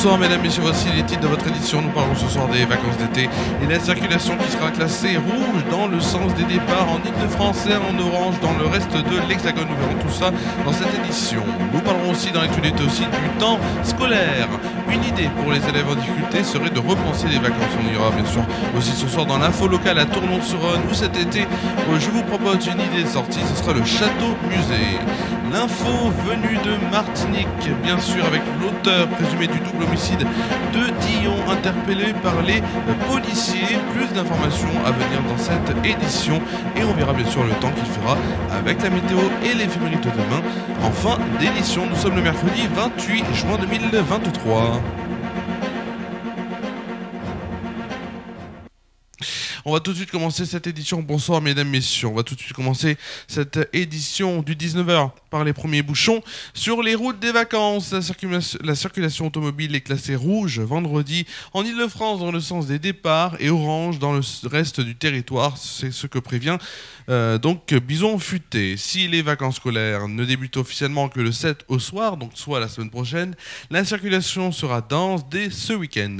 Bonsoir mesdames, messieurs, voici les titres de votre édition. Nous parlons ce soir des vacances d'été et la circulation qui sera classée rouge dans le sens des départs en Ile-de-France et en orange dans le reste de l'Hexagone. Nous verrons tout ça dans cette édition. Nous parlerons aussi dans l'actualité aussi du temps scolaire. Une idée pour les élèves en difficulté serait de repenser les vacances. On ira bien sûr aussi ce soir dans l'info locale à Tournon-sur-Rhône où cet été je vous propose une idée de sortie, ce sera le château musée. L'info venue de Martinique, bien sûr, avec l'auteur présumé du double homicide de Dion, interpellé par les policiers. Plus d'informations à venir dans cette édition et on verra bien sûr le temps qu'il fera avec la météo et l'éphémérite de demain. En fin d'édition, nous sommes le mercredi 28 juin 2023. On va tout de suite commencer cette édition. Bonsoir mesdames, messieurs. On va tout de suite commencer cette édition du 19h par les premiers bouchons sur les routes des vacances. La circulation automobile est classée rouge vendredi en Ile-de-France dans le sens des départs et orange dans le reste du territoire. C'est ce que prévient donc Bison Futé. Si les vacances scolaires ne débutent officiellement que le 7 au soir, donc soit la semaine prochaine, la circulation sera dense dès ce week-end.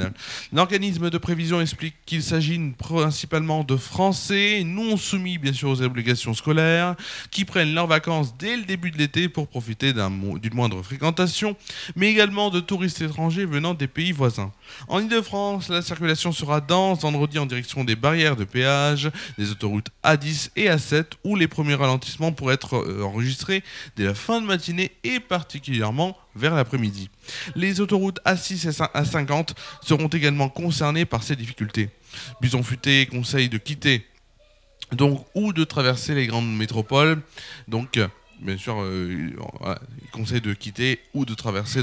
L'organisme de prévision explique qu'il s'agit principalement de Français non soumis bien sûr aux obligations scolaires qui prennent leurs vacances dès le début de l'été pour profiter d'une moindre fréquentation, mais également de touristes étrangers venant des pays voisins. En Ile-de-France, la circulation sera dense vendredi en direction des barrières de péage, des autoroutes A10 et A7 où les premiers ralentissements pourraient être enregistrés dès la fin de matinée et particulièrement vers l'après-midi. Les autoroutes A6 et A50 seront également concernées par ces difficultés. Bison Futé conseille de quitter ou de traverser les grandes métropoles. Donc, bien sûr, il conseille de quitter ou de traverser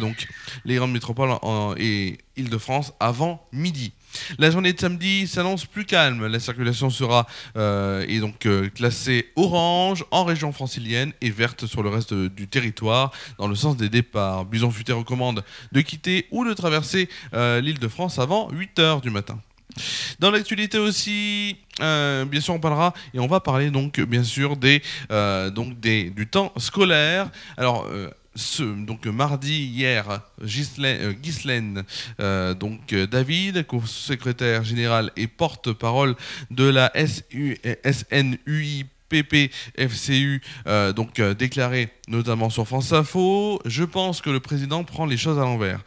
les grandes métropoles et Île-de-France avant midi. La journée de samedi s'annonce plus calme. La circulation sera classée orange en région francilienne et verte sur le reste du territoire dans le sens des départs. Bison Futé recommande de quitter ou de traverser l'Île-de-France avant 8h du matin. Dans l'actualité aussi, bien sûr, on va parler bien sûr du temps scolaire. Alors, mardi hier, Ghislaine David, secrétaire générale et porte-parole de la SNUI PPFCU déclaré notamment sur France Info: je pense que le président prend les choses à l'envers.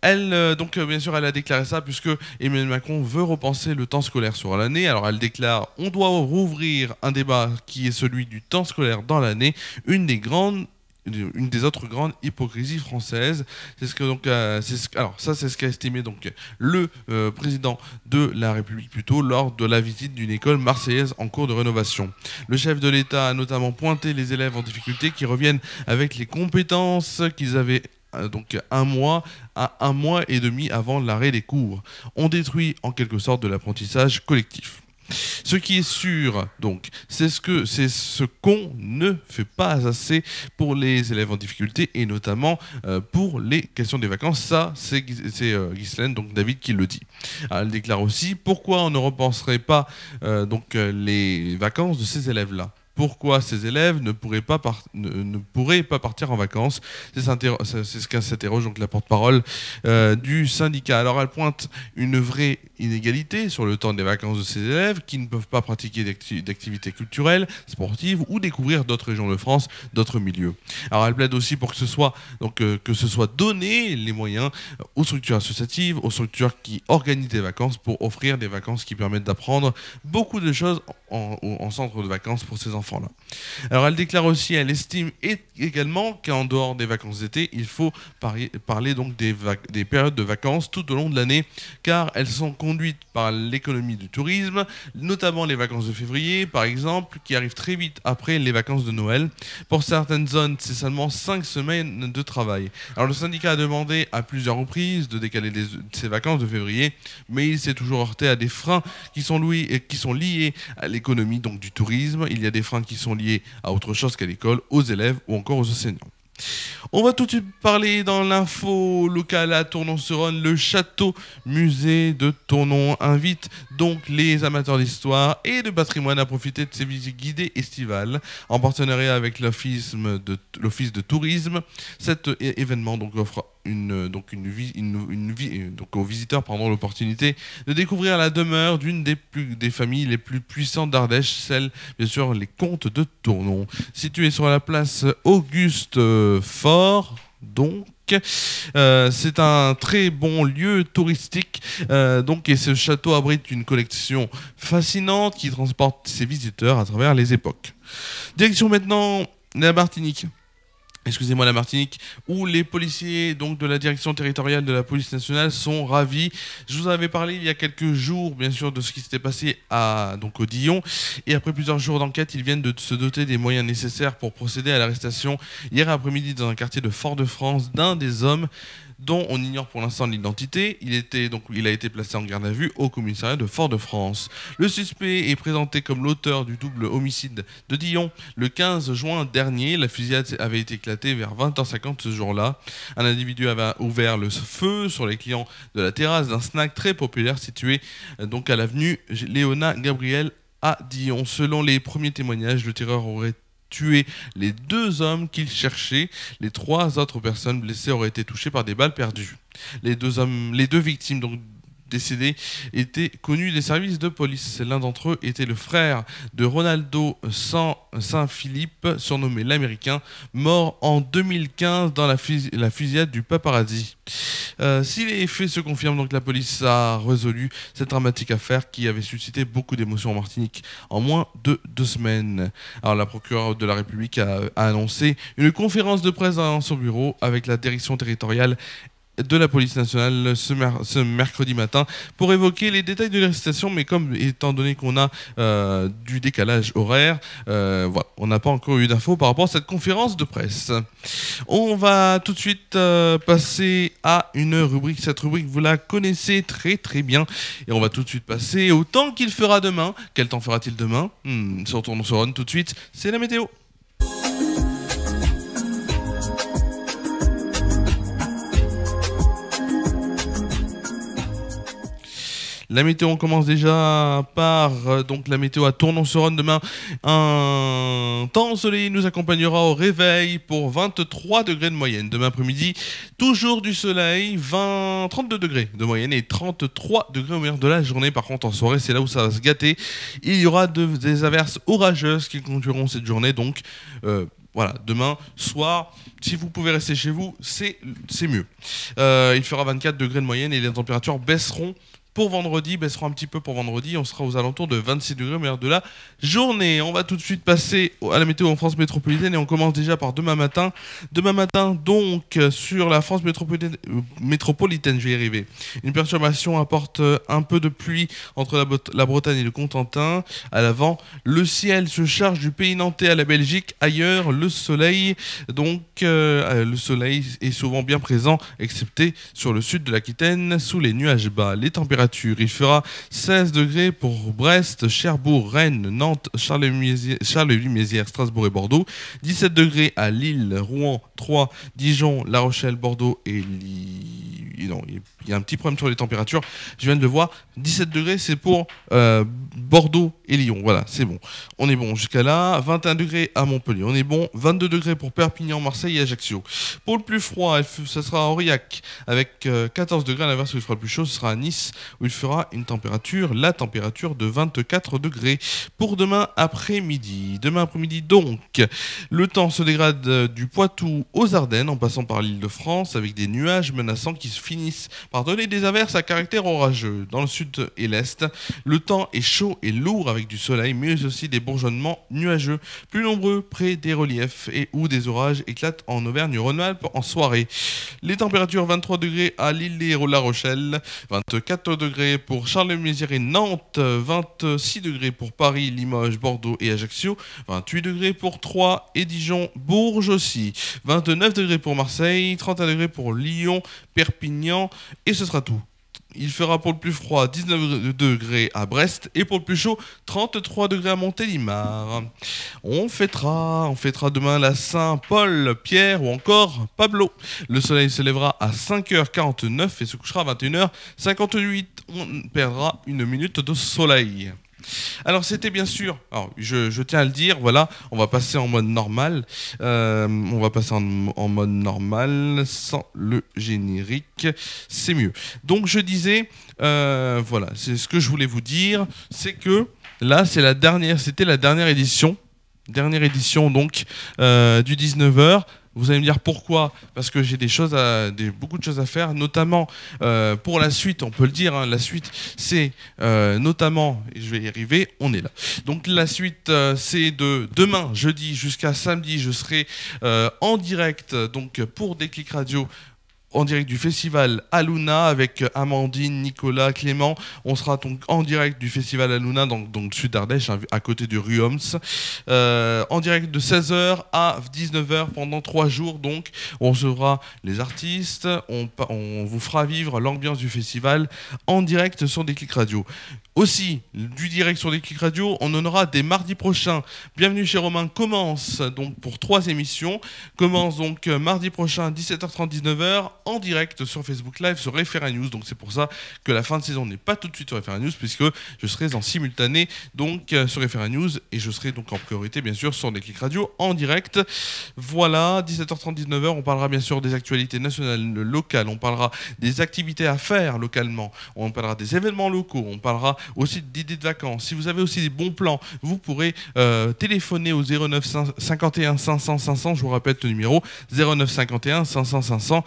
Elle, bien sûr, elle a déclaré ça puisque Emmanuel Macron veut repenser le temps scolaire sur l'année. Alors, elle déclare: on doit rouvrir un débat qui est celui du temps scolaire dans l'année, une des autres grandes hypocrisies françaises. C'est ce qu'a estimé le président de la République lors de la visite d'une école marseillaise en cours de rénovation. Le chef de l'État a notamment pointé les élèves en difficulté qui reviennent avec les compétences qu'ils avaient un mois et demi avant l'arrêt des cours. On détruit en quelque sorte de l'apprentissage collectif. Ce qui est sûr, c'est ce qu'on ne fait pas assez pour les élèves en difficulté et notamment pour les questions des vacances. Ça, c'est Ghislaine David qui le dit. Alors, elle déclare aussi: pourquoi on ne repenserait pas les vacances de ces élèves-là? Pourquoi ces élèves ne pourraient pas partir en vacances? C'est ce qu'elle s'interroge la porte-parole du syndicat. Alors elle pointe une vraie inégalité sur le temps des vacances de ces élèves qui ne peuvent pas pratiquer d'activités culturelles, sportives ou découvrir d'autres régions de France, d'autres milieux. Alors elle plaide aussi pour que ce soit donné les moyens aux structures associatives, aux structures qui organisent des vacances pour offrir des vacances qui permettent d'apprendre beaucoup de choses en centre de vacances pour ces enfants-là. Alors elle déclare aussi, elle estime également qu'en dehors des vacances d'été, il faut parler des périodes de vacances tout au long de l'année, car elles sont conduites par l'économie du tourisme, notamment les vacances de février, par exemple, qui arrivent très vite après les vacances de Noël. Pour certaines zones, c'est seulement 5 semaines de travail. Alors le syndicat a demandé à plusieurs reprises de décaler ces vacances de février, mais il s'est toujours heurté à des freins qui sont liés à l'économie du tourisme. Il y a des freins qui sont liés à autre chose qu'à l'école, aux élèves ou encore aux enseignants. On va tout de suite parler dans l'info locale à Tournon-sur-Rhône. Le château musée de Tournon invite les amateurs d'histoire et de patrimoine à profiter de ses visites guidées estivales en partenariat avec l'office de tourisme. Cet événement offre donc aux visiteurs l'opportunité de découvrir la demeure d'une des familles les plus puissantes d'Ardèche, celle, bien sûr, les comtes de Tournon. Située sur la place Auguste Fort, donc. C'est un très bon lieu touristique et ce château abrite une collection fascinante qui transporte ses visiteurs à travers les époques. Direction maintenant la Martinique. La Martinique, où les policiers donc de la direction territoriale de la police nationale sont ravis. Je vous avais parlé il y a quelques jours, bien sûr, de ce qui s'était passé au Dillon. Et après plusieurs jours d'enquête, ils viennent de se doter des moyens nécessaires pour procéder à l'arrestation hier après-midi dans un quartier de Fort-de-France d'un des hommes dont on ignore pour l'instant l'identité. Il a été placé en garde à vue au commissariat de Fort-de-France. Le suspect est présenté comme l'auteur du double homicide de Dillon le 15 juin dernier. La fusillade avait été éclatée vers 20h50 ce jour-là. Un individu avait ouvert le feu sur les clients de la terrasse d'un snack très populaire situé à l'avenue Léona Gabriel à Dillon. Selon les premiers témoignages, le tireur aurait tué les 2 hommes qu'il cherchait. Les 3 autres personnes blessées auraient été touchées par des balles perdues. Les deux victimes décédés étaient connus des services de police. L'un d'entre eux était le frère de Ronaldo Saint-Philippe, surnommé l'Américain, mort en 2015 dans la fusillade du Paparazzi. Si les faits se confirment, donc la police a résolu cette dramatique affaire qui avait suscité beaucoup d'émotions en Martinique en moins de 2 semaines. Alors la procureure de la République a annoncé une conférence de presse dans son bureau avec la direction territoriale de la police nationale ce mercredi matin pour évoquer les détails de l'arrestation, mais étant donné qu'on a du décalage horaire, on n'a pas encore eu d'infos par rapport à cette conférence de presse. On va tout de suite passer à une rubrique. Cette rubrique, vous la connaissez très très bien, et on va tout de suite passer au temps qu'il fera demain. Quel temps fera-t-il demain? Sur Tournon-sur-Rhône, tout de suite, c'est la météo. La météo, on commence déjà par la météo à Tournon-sur-Rhône. Demain, un temps ensoleillé nous accompagnera au réveil pour 23 degrés de moyenne. Demain après-midi, toujours du soleil, 32 degrés de moyenne et 33 degrés au meilleur de la journée. Par contre, en soirée, c'est là où ça va se gâter. Il y aura des averses orageuses qui conduiront cette journée. Donc, demain soir, si vous pouvez rester chez vous, c'est mieux. Il fera 24 degrés de moyenne et les températures baisseront un petit peu pour vendredi. On sera aux alentours de 26 degrés au meilleur de la journée. On va tout de suite passer à la météo en France métropolitaine et on commence déjà par demain matin. Demain matin, donc, sur la France métropolitaine, je vais y arriver. Une perturbation apporte un peu de pluie entre la Bretagne et le Cotentin. À l'avant, le ciel se charge du pays nantais à la Belgique. Ailleurs, le soleil est souvent bien présent, excepté sur le sud de l'Aquitaine, sous les nuages bas. Les températures, il fera 16 degrés pour Brest, Cherbourg, Rennes, Nantes, Charleville-Mézières, Strasbourg et Bordeaux. 17 degrés à Lille, Rouen, Troyes, Dijon, La Rochelle, Bordeaux et non, il y a un petit problème sur les températures. Je viens de le voir. 17 degrés, c'est pour Bordeaux et Lyon. Voilà, c'est bon. On est bon jusqu'à là. 21 degrés à Montpellier. On est bon. 22 degrés pour Perpignan, Marseille et Ajaccio. Pour le plus froid, ça sera à Aurillac avec 14 degrés. À l'inverse, où il fera le plus chaud, ce sera à Nice où il fera la température de 24 degrés. Pour demain après-midi. Demain après-midi, donc, le temps se dégrade du Poitou aux Ardennes en passant par l'Île-de-France avec des nuages menaçants qui finissent par donner des averses à caractère orageux. Dans le sud et l'est, le temps est chaud et lourd avec du soleil, mais aussi des bourgeonnements nuageux, plus nombreux près des reliefs et où des orages éclatent en Auvergne-Rhône-Alpes en soirée. Les températures 23 degrés à Lille et La Rochelle, 24 degrés pour Charleville-Mézières et Nantes, 26 degrés pour Paris, Limoges, Bordeaux et Ajaccio, 28 degrés pour Troyes et Dijon, Bourges aussi, 29 degrés pour Marseille, 31 degrés pour Lyon, Perpignan, et ce sera tout. Il fera pour le plus froid 19 degrés à Brest et pour le plus chaud 33 degrés à Montélimar. On fêtera demain la Saint-Paul, Pierre ou encore Pablo. Le soleil se lèvera à 5h49 et se couchera à 21h58. On perdra une minute de soleil. Alors c'était bien sûr, alors, je tiens à le dire, voilà, on va passer en mode normal. On va passer en mode normal sans le générique, c'est mieux. Donc je disais, voilà, c'est ce que je voulais vous dire, c'est que là c'était la dernière édition. Dernière édition donc du 19h. Vous allez me dire pourquoi? Parce que j'ai beaucoup de choses à faire, notamment pour la suite, on peut le dire, hein, la suite c'est notamment, et je vais y arriver, on est là. Donc la suite c'est de demain, jeudi jusqu'à samedi, je serai en direct donc pour Déclic Radio, en direct du festival Aluna avec Amandine, Nicolas, Clément. On sera donc en direct du festival Aluna, donc sud d'Ardèche, hein, à côté du rue Homs. En direct de 16h à 19h pendant 3 jours. Donc, on sera les artistes, on vous fera vivre l'ambiance du festival en direct sur Déclic Radio. Aussi, du direct sur Déclic Radio, on en aura dès mardi prochain. Bienvenue chez Romain commence donc pour 3 émissions. Commence donc mardi prochain, 17h30, 19h, en direct sur Facebook Live, sur Référa News. Donc c'est pour ça que la fin de saison n'est pas tout de suite sur Référa News, puisque je serai en simultané donc sur Référa News, et je serai donc en priorité bien sûr sur Déclic Radio en direct. Voilà, 17h30, 19h, on parlera bien sûr des actualités nationales, locales, on parlera des activités à faire localement, on parlera des événements locaux, on parlera aussi d'idées de vacances. Si vous avez aussi des bons plans, vous pourrez téléphoner au 09 51 500 500, je vous répète le numéro 09 51 500 500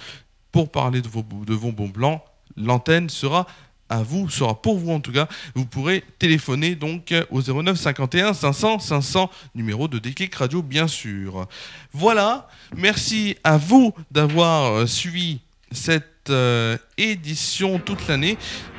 pour parler de vos bons plans. L'antenne sera à vous, sera pour vous en tout cas. Vous pourrez téléphoner donc au 09 51 500 500, numéro de Déclic Radio bien sûr. Voilà, merci à vous d'avoir suivi cette édition toute l'année.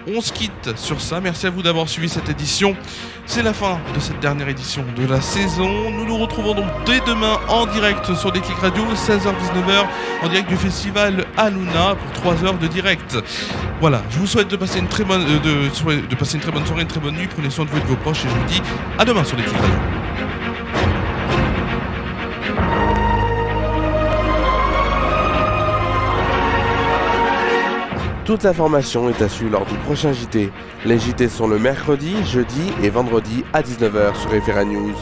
On se quitte sur ça. Merci à vous d'avoir suivi cette édition. C'est la fin de cette dernière édition de la saison. Nous nous retrouvons donc dès demain en direct sur Déclic Radio, 16h-19h, en direct du festival Aluna pour 3 heures de direct. Voilà, je vous souhaite de passer une très bonne, de passer une très bonne soirée, une très bonne nuit. Prenez soin de vous et de vos proches et je vous dis à demain sur Déclic Radio. Toute l'information est à suivre lors du prochain JT. Les JT sont le mercredi, jeudi et vendredi à 19h sur Référa News.